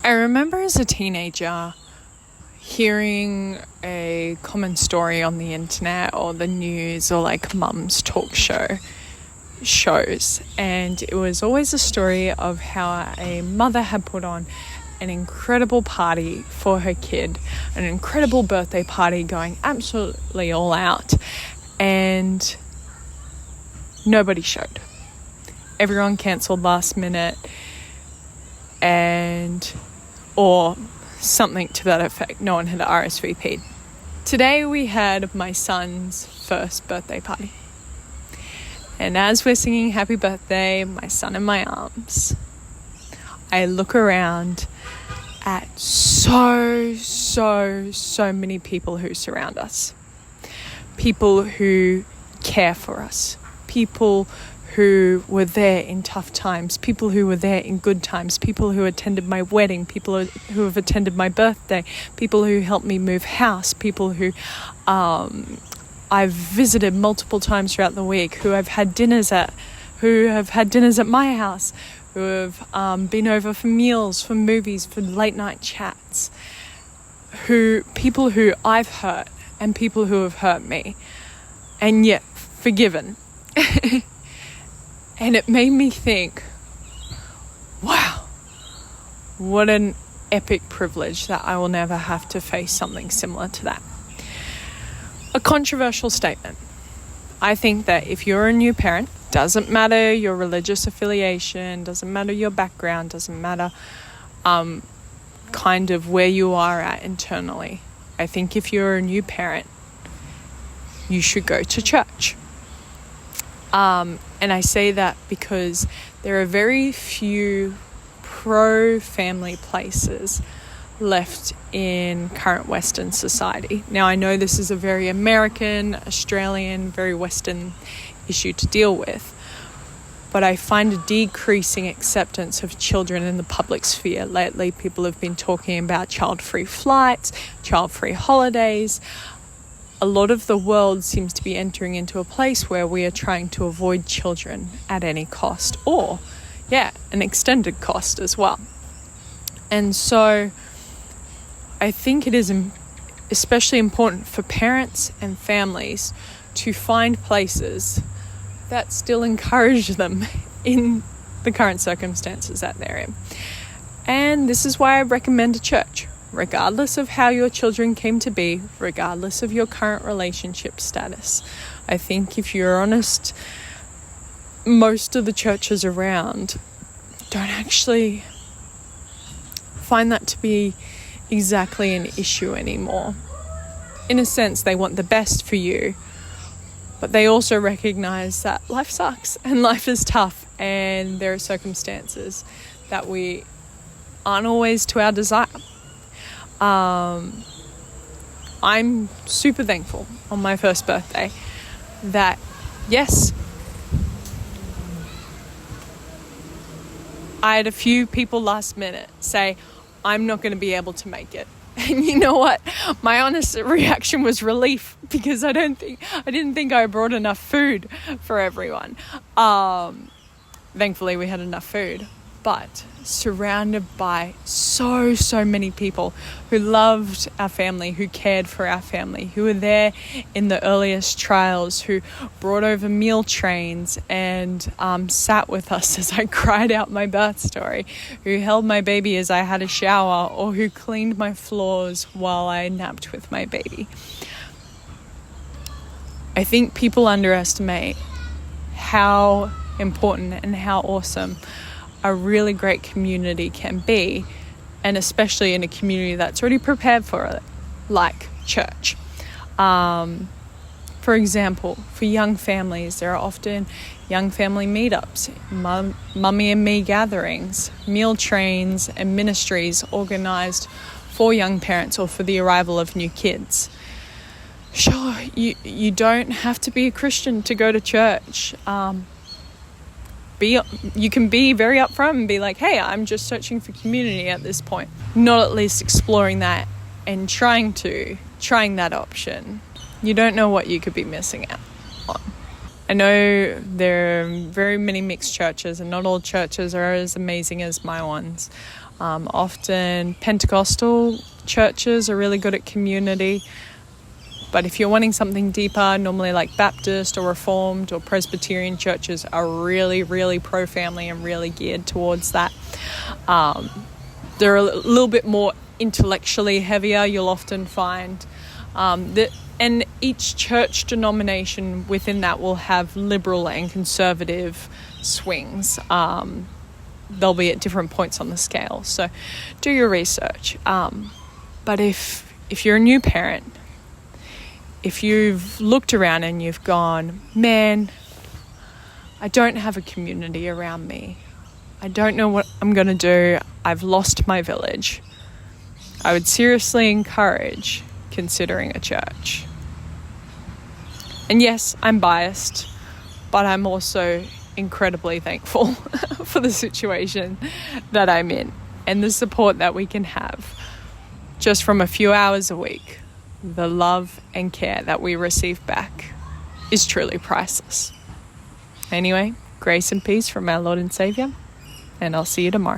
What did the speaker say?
I remember as a teenager hearing a common story on the internet or the news or like mum's talk shows, and it was always a story of how a mother had put on an incredible party for her kid, an incredible birthday party, going absolutely all out, and nobody showed. Everyone cancelled last minute, or something to that effect. No one had RSVP'd. Today we had my son's first birthday party. And as we're singing happy birthday, my son in my arms, I look around at so many people who surround us. People who care for us. People who were there in tough times, people who were there in good times, people who attended my wedding, people who have attended my birthday, people who helped me move house, people who I've visited multiple times throughout the week, who have had dinners at my house, who have been over for meals, for movies, for late night chats, people who I've hurt and people who have hurt me, and yet forgiven. And it made me think, wow, what an epic privilege that I will never have to face something similar to that. A controversial statement. I think that if you're a new parent, doesn't matter your religious affiliation, doesn't matter your background, doesn't matter kind of where you are at internally. I think if you're a new parent, you should go to church. And I say that because there are very few pro-family places left in current Western society. Now, I know this is a very American, Australian, very Western issue to deal with, but I find a decreasing acceptance of children in the public sphere. Lately, people have been talking about child-free flights, child-free holidays. A lot of the world seems to be entering into a place where we are trying to avoid children at any cost, or, an extended cost as well. And so I think it is especially important for parents and families to find places that still encourage them in the current circumstances that they're in. And this is why I recommend a church. Regardless of how your children came to be, regardless of your current relationship status. I think if you're honest, most of the churches around don't actually find that to be exactly an issue anymore. In a sense, they want the best for you, but they also recognize that life sucks and life is tough, and there are circumstances that we aren't always to our desire. I'm super thankful on my first birthday that, yes, I had a few people last minute say, I'm not going to be able to make it. And you know what? My honest reaction was relief, because I didn't think I brought enough food for everyone. Thankfully, we had enough food. But surrounded by so many people who loved our family, who cared for our family, who were there in the earliest trials, who brought over meal trains and sat with us as I cried out my birth story, who held my baby as I had a shower, or who cleaned my floors while I napped with my baby. I think people underestimate how important and how awesome a really great community can be, and especially in a community that's already prepared for it, like church. For example, for young families, there are often young family meetups, mummy and me gatherings, meal trains and ministries organised for young parents or for the arrival of new kids. Sure, you don't have to be a Christian to go to church. You can be very upfront and be like, hey, I'm just searching for community at this point. Not at least exploring that and trying that option. You don't know what you could be missing out on. I know there are very many mixed churches, and not all churches are as amazing as my ones. Often Pentecostal churches are really good at community. But if you're wanting something deeper, normally like Baptist or Reformed or Presbyterian churches are really, really pro-family and really geared towards that. They're a little bit more intellectually heavier. You'll often find that, and each church denomination within that will have liberal and conservative swings. They'll be at different points on the scale. So do your research. But if you're a new parent, if you've looked around and you've gone, man, I don't have a community around me. I don't know what I'm going to do. I've lost my village. I would seriously encourage considering a church. And yes, I'm biased, but I'm also incredibly thankful for the situation that I'm in and the support that we can have just from a few hours a week. The love and care that we receive back is truly priceless. Anyway, grace and peace from our Lord and Saviour, and I'll see you tomorrow.